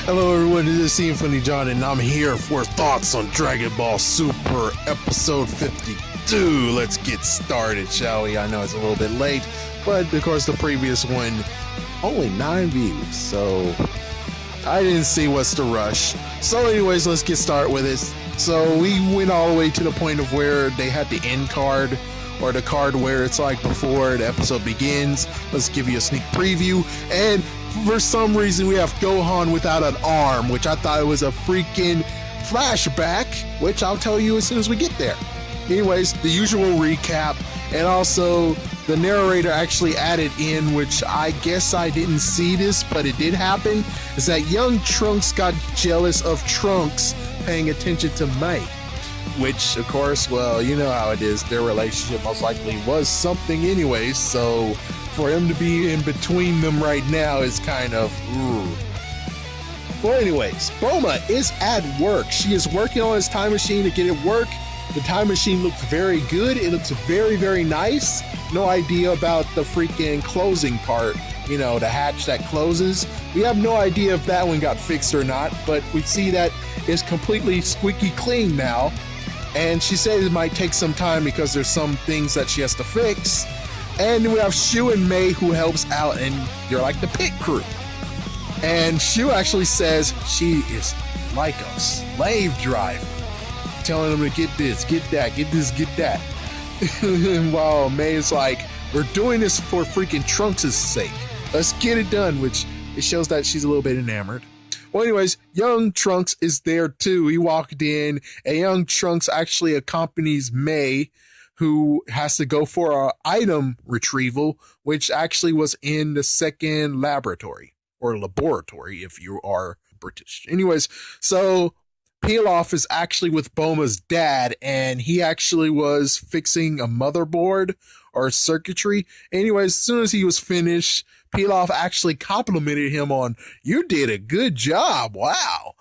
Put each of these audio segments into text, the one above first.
Hello everyone, this is Symphony John and I'm here for thoughts on Dragon Ball Super episode 52. Let's get started, shall we? I know it's a little bit late, but of course the previous one, only 9 views, so I didn't see what's the rush. So anyways, let's get started with it. So we went all the way to the point of where they had the end card, or the card where it's like before the episode begins. Let's give you a sneak preview, and for some reason we have Gohan without an arm, which I thought was a freaking flashback, which I'll tell you as soon as we get there. Anyways, the usual recap, and also the narrator actually added in, which I guess I didn't see this, but it did happen, is that young Trunks got jealous of Trunks paying attention to Mai. Which, of course, well, you know how it is. Their relationship most likely was something anyways, so for him to be in between them right now is kind of, ooh. Well, anyways, Bulma is at work. She is working on his time machine to get it work. The time machine looks very good. It looks very, very nice. No idea about the freaking closing part, you know, the hatch that closes. We have no idea if that one got fixed or not, but we see that it's completely squeaky clean now. And she says it might take some time because there's some things that she has to fix. And we have Shu and Mai who helps out, and they're like the pit crew. And Shu actually says she is like a slave driver, telling them to get this, get that, get this, get that. While Mai is like, we're doing this for freaking Trunks' sake. Let's get it done, which it shows that she's a little bit enamored. Well, anyways, young Trunks is there too. He walked in, and young Trunks actually accompanies Mai, who has to go for an item retrieval, which actually was in the second laboratory, or laboratory if you are British. Anyways, so Pilaf is actually with Bulma's dad, and he actually was fixing a motherboard or circuitry. Anyways, as soon as he was finished, Pilaf actually complimented him on, you did a good job, wow.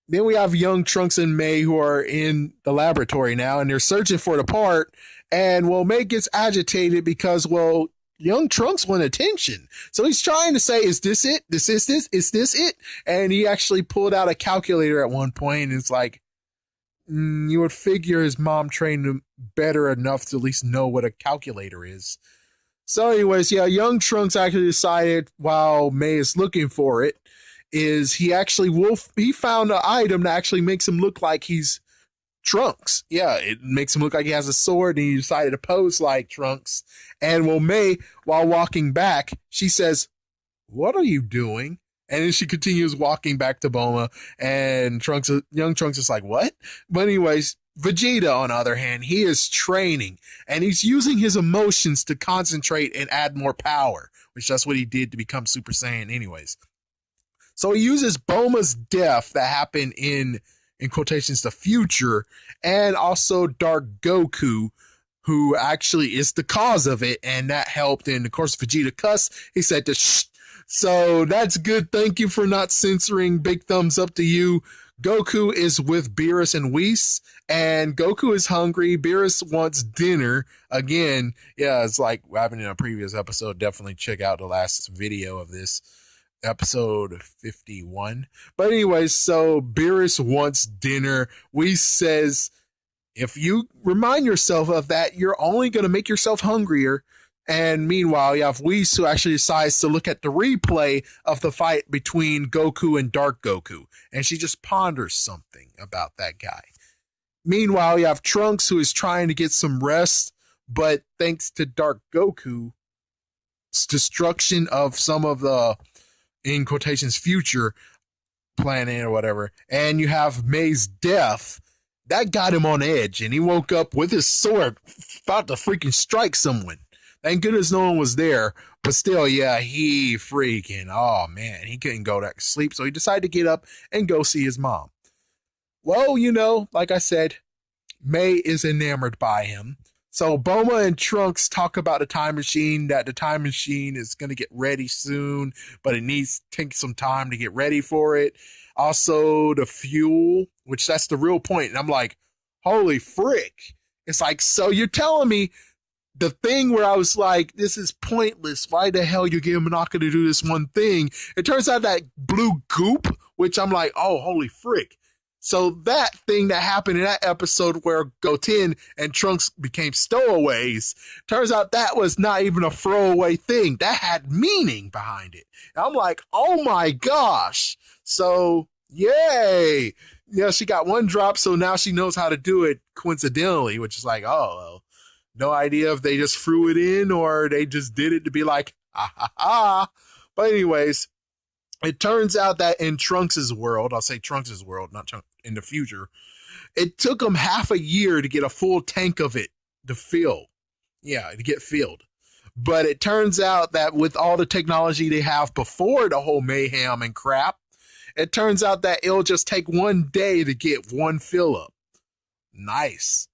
Then we have young Trunks and Mai who are in the laboratory now, and they're searching for the part, and well, Mai gets agitated because, well, young Trunks want attention. So he's trying to say, is this it? Is this it? And he actually pulled out a calculator at one point, and it's like, you would figure his mom trained him better enough to at least know what a calculator is. So anyways, yeah, young Trunks actually decided while Mai is looking for it, is he found an item that actually makes him look like he's Trunks. Yeah, it makes him look like he has a sword, and he decided to pose like Trunks. And well, Mai, while walking back, she says, what are you doing? And then she continues walking back to Bulma, and young Trunks is like, what? But anyways, Vegeta, on the other hand, he is training, and he's using his emotions to concentrate and add more power, which that's what he did to become Super Saiyan anyways. So he uses Bulma's death that happened in quotations, the future, and also Dark Goku, who actually is the cause of it, and that helped. And of course, Vegeta cussed. He said to shh. So that's good. Thank you for not censoring. Big thumbs up to you. Goku is with Beerus and Whis, and Goku is hungry. Beerus wants dinner. Again, yeah, it's like what happened in a previous episode. Definitely check out the last video of this, episode 51. But anyways, so Beerus wants dinner. Whis says, if you remind yourself of that, you're only going to make yourself hungrier. And meanwhile, you have Whis who actually decides to look at the replay of the fight between Goku and Dark Goku, and she just ponders something about that guy. Meanwhile, you have Trunks who is trying to get some rest, but thanks to Dark Goku's destruction of some of the, in quotations, future planet or whatever, and you have Mai's death, that got him on edge, and he woke up with his sword about to freaking strike someone. Thank goodness no one was there, but still, yeah, he freaking, oh man, he couldn't go to sleep, so he decided to get up and go see his mom. Well, you know, like I said, Mai is enamored by him. So Bulma and Trunks talk about the time machine, that the time machine is going to get ready soon, but it needs to take some time to get ready for it. Also, the fuel, which that's the real point. And I'm like, holy frick. It's like, so you're telling me the thing where I was like, this is pointless. Why the hell you give Monaka to do this one thing? It turns out that blue goop, which I'm like, oh, holy frick. So that thing that happened in that episode where Goten and Trunks became stowaways, turns out that was not even a throwaway thing. That had meaning behind it. And I'm like, oh my gosh. So, yay. Yeah, she got one drop, so now she knows how to do it coincidentally, which is like, oh, well, no idea if they just threw it in or they just did it to be like, ha ha ha. But anyways, it turns out that in Trunks' world, I'll say Trunks' world, not in the future, it took them half a year to get a full tank of it to fill. Yeah, to get filled. But it turns out that with all the technology they have before the whole mayhem and crap, it turns out that it'll just take one day to get one fill up. Nice.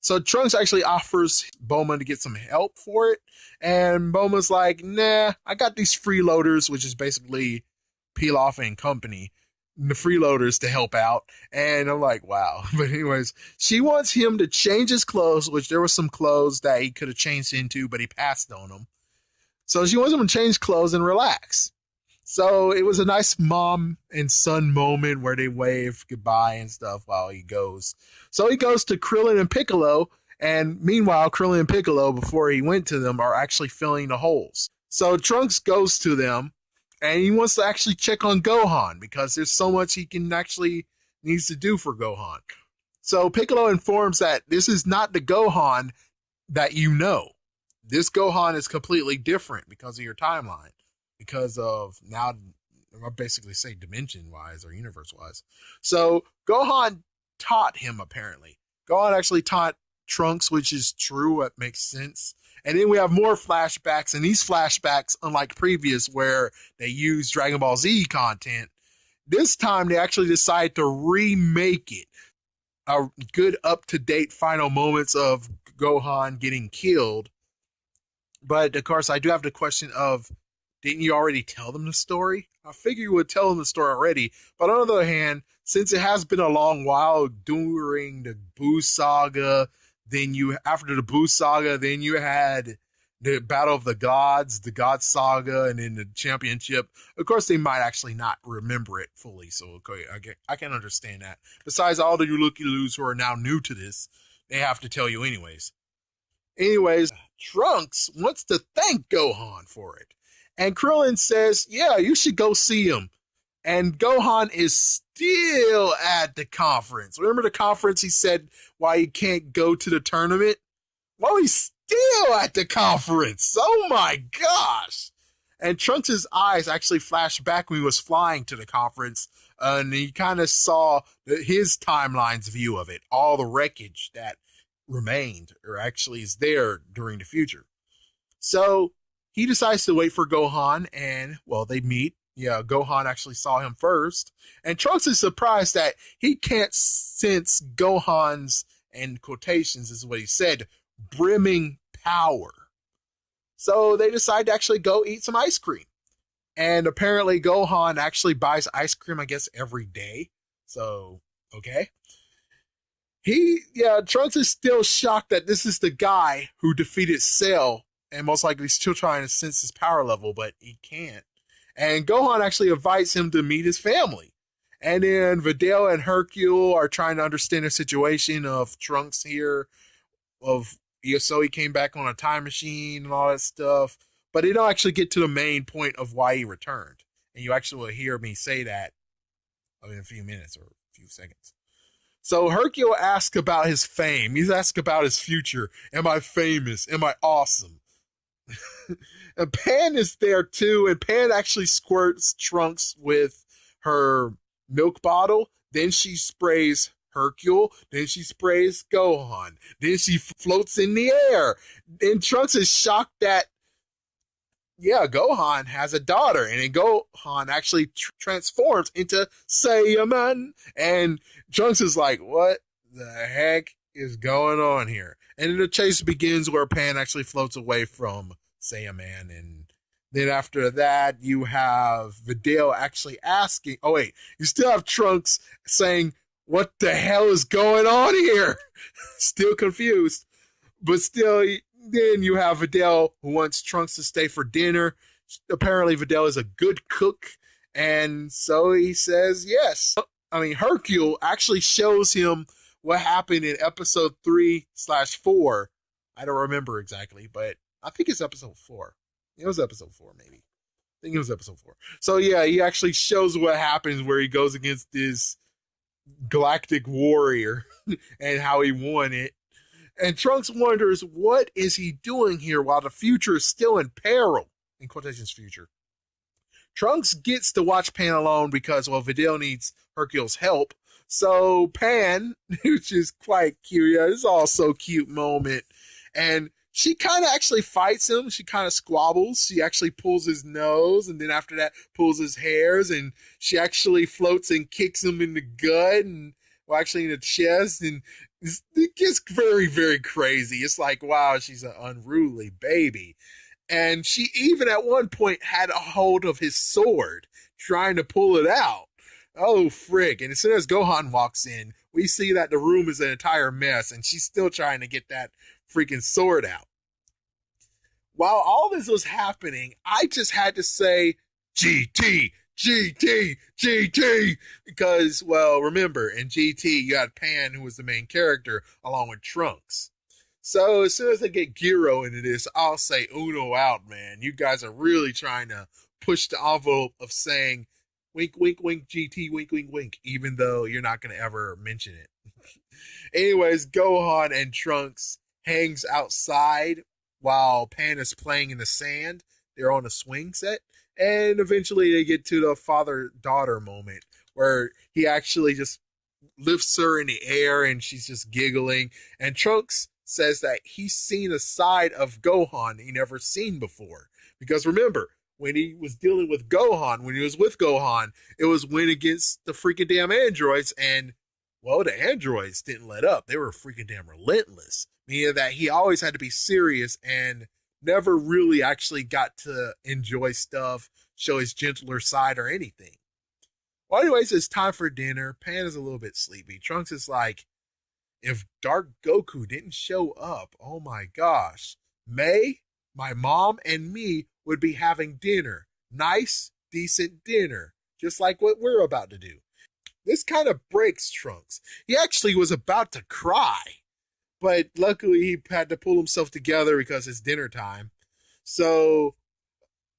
So Trunks actually offers Bulma to get some help for it. And Bulma's like, nah, I got these freeloaders, which is basically Pilaf and company, the freeloaders to help out. And I'm like, wow. But anyways, she wants him to change his clothes, which there were some clothes that he could have changed into, but he passed on them. So she wants him to change clothes and relax. So it was a nice mom and son moment where they wave goodbye and stuff while he goes. So he goes to Krillin and Piccolo, and meanwhile, Krillin and Piccolo, before he went to them, are actually filling the holes. So Trunks goes to them, and he wants to actually check on Gohan because there's so much he can actually needs to do for Gohan. So Piccolo informs that this is not the Gohan that you know. This Gohan is completely different because of your timeline. Because of now, I basically say dimension-wise or universe-wise. So Gohan taught him, apparently. Gohan actually taught Trunks, which is true. It makes sense. And then we have more flashbacks. And these flashbacks, unlike previous where they use Dragon Ball Z content, this time they actually decide to remake it. A good up-to-date final moments of Gohan getting killed. But, of course, I do have the question of, didn't you already tell them the story? I figure you would tell them the story already. But on the other hand, since it has been a long while during the Buu saga, then after the Buu saga, then you had the Battle of the Gods saga, and then the championship. Of course, they might actually not remember it fully. So okay, I can understand that. Besides all the looky-loos who are now new to this, they have to tell you anyways. Anyways, Trunks wants to thank Gohan for it. And Krillin says, yeah, you should go see him. And Gohan is still at the conference. Remember the conference he said why he can't go to the tournament? Well, he's still at the conference. Oh my gosh. And Trunks' eyes actually flashed back when he was flying to the conference. And he kind of saw his timeline's view of it. All the wreckage that remained or actually is there during the future. So he decides to wait for Gohan, and, well, they meet. Yeah, Gohan actually saw him first. And Trunks is surprised that he can't sense Gohan's, in quotations is what he said, brimming power. So they decide to actually go eat some ice cream. And apparently Gohan actually buys ice cream, I guess, every day. So, okay. Trunks is still shocked that this is the guy who defeated Cell, and most likely he's still trying to sense his power level, but he can't. And Gohan actually invites him to meet his family. And then Videl and Hercule are trying to understand the situation of Trunks here, so he came back on a time machine and all that stuff. But they don't actually get to the main point of why he returned. And you actually will hear me say that in a few minutes or a few seconds. So Hercule asks about his fame. He's asked about his future. Am I famous? Am I awesome? And Pan is there too, and Pan actually squirts Trunks with her milk bottle. Then she sprays Hercule. Then she sprays Gohan. Then she floats in the air. And Trunks is shocked that, Gohan has a daughter. And then Gohan actually transforms into Saiyaman. And Trunks is like, what the heck is going on here? And then the chase begins where Pan actually floats away from Saiyaman. And then after that, you have Videl actually asking, you still have Trunks saying, what the hell is going on here? Still confused. But still, Then you have Videl, who wants Trunks to stay for dinner. Apparently, Videl is a good cook, and so he says yes. I mean, Hercule actually shows him what happened in episode 3/4. I don't remember exactly, but I think it's episode 4. It was episode 4, maybe. I think it was episode 4. So yeah, he actually shows what happens where he goes against this galactic warrior and how he won it. And Trunks wonders, what is he doing here while the future is still in peril? In quotations, future. Trunks gets to watch Pan alone because, well, Videl needs Hercule's help. So Pan, which is quite cute, yeah, it's all so cute moment. And she kind of actually fights him. She kind of squabbles. She actually pulls his nose, and then after that pulls his hairs, and she actually floats and kicks him in the gut, and well, actually in the chest, and it gets very, very crazy. It's like, wow, she's an unruly baby. And she even at one point had a hold of his sword, trying to pull it out. Oh, frick. And as soon as Gohan walks in, we see that the room is an entire mess, and she's still trying to get that freaking sword out. While all this was happening, I just had to say, GT, GT, GT, because, well, remember, in GT, you had Pan, who was the main character, along with Trunks. So as soon as I get Gyro into this, I'll say Uno out, man. You guys are really trying to push the envelope of saying, wink, wink, wink, GT, wink, wink, wink, even though you're not going to ever mention it. Anyways, Gohan and Trunks hangs outside while Pan is playing in the sand. They're on a swing set. And eventually they get to the father-daughter moment where he actually just lifts her in the air and she's just giggling. And Trunks says that he's seen a side of Gohan he never seen before. Because remember, when he was dealing with Gohan, when he was with Gohan, it was when against the freaking damn androids, and, well, the androids didn't let up. They were freaking damn relentless. Meaning that he always had to be serious and never really actually got to enjoy stuff, show his gentler side or anything. Well, anyways, it's time for dinner. Pan is a little bit sleepy. Trunks is like, if Dark Goku didn't show up, oh my gosh, May, my mom, and me would be having dinner. Nice, decent dinner. Just like what we're about to do. This kind of breaks Trunks. He actually was about to cry. But luckily he had to pull himself together because it's dinner time. So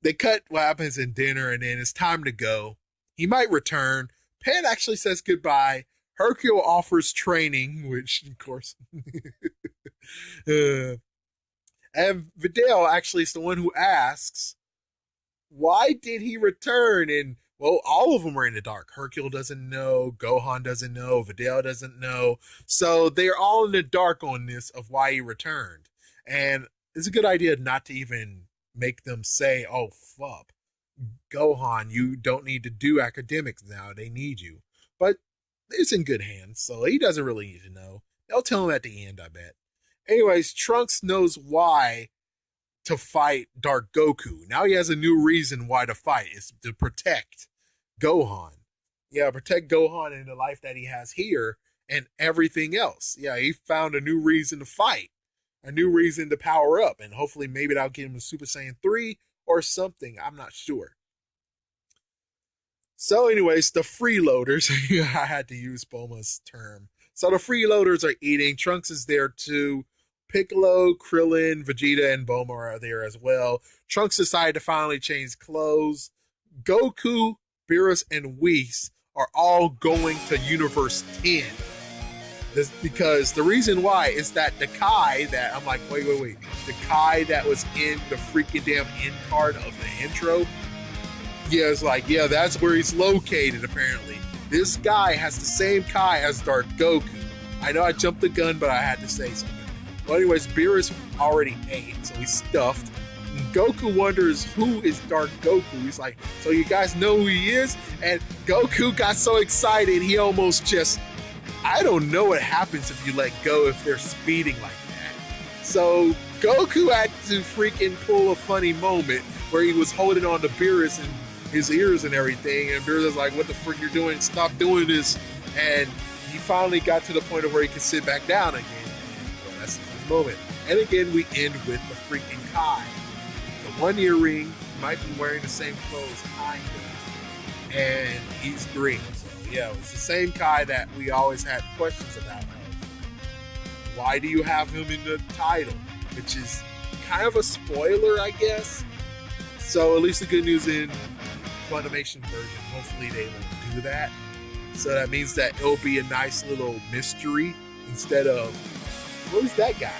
they cut what happens in dinner, and then it's time to go. He might return. Pan actually says goodbye. Hercule offers training, which, of course. And Videl actually is the one who asks, why did he return? And, well, all of them are in the dark. Hercule doesn't know. Gohan doesn't know. Videl doesn't know. So they're all in the dark on this of why he returned. And it's a good idea not to even make them say, oh, fuck. Gohan, you don't need to do academics now. They need you. But it's in good hands, so he doesn't really need to know. They'll tell him at the end, I bet. Anyways, Trunks knows why to fight Dark Goku. Now he has a new reason why to fight. It's to protect Gohan. Yeah, protect Gohan in the life that he has here and everything else. Yeah, he found a new reason to fight. A new reason to power up. And hopefully maybe that'll get him to Super Saiyan 3 or something. I'm not sure. So anyways, the freeloaders, I had to use Bulma's term. So the freeloaders are eating. Trunks is there too. Piccolo, Krillin, Vegeta, and Bulma are there as well. Trunks decided to finally change clothes. Goku, Beerus, and Whis are all going to Universe 10. This, because the reason why is that the Kai that, I'm like, wait. The Kai that was in the freaking damn end card of the intro, yeah, it's like, yeah, that's where he's located, apparently. This guy has the same Kai as Dark Goku. I know I jumped the gun, but I had to say something. Well, anyways, Beerus already ate, so he's stuffed. And Goku wonders who is Dark Goku. He's like, so you guys know who he is? And Goku got so excited, he almost just, I don't know what happens if you let go if they're speeding like that. So Goku had to freaking pull a funny moment where he was holding on to Beerus and his ears and everything, and Beerus was like, what the frick you're doing? Stop doing this. And he finally got to the point of where he could sit back down again. Well, that's the moment. And again, we end with the freaking Kai. The 1 earring, might be wearing the same clothes, kind of, and he's green. So yeah, it's the same Kai that we always had questions about. Why do you have him in the title? Which is kind of a spoiler, I guess. So at least the good news in Funimation version, hopefully they will do that. So that means that it'll be a nice little mystery instead of, who's that guy?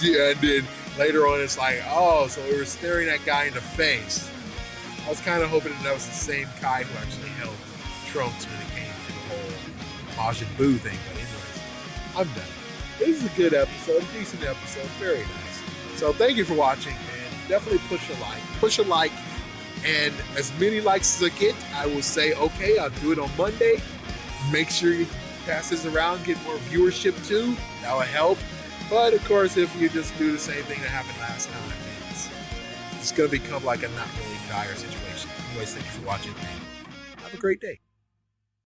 Yeah, and then later on it's like, oh, so we were staring that guy in the face. I was kind of hoping that was the same Kai who actually held Trunks when it came to the whole Majin Buu thing. But anyways, I'm done. This is a good episode, a decent episode, very nice. So thank you for watching, and definitely push a like. Push a like, and as many likes as I get, I will say, okay, I'll do it on Monday. Make sure you pass this around, get more viewership too. That will help. But of course, if you just do the same thing that happened last time, it's going to become like a not really dire situation. Anyways, thank you for watching, and have a great day.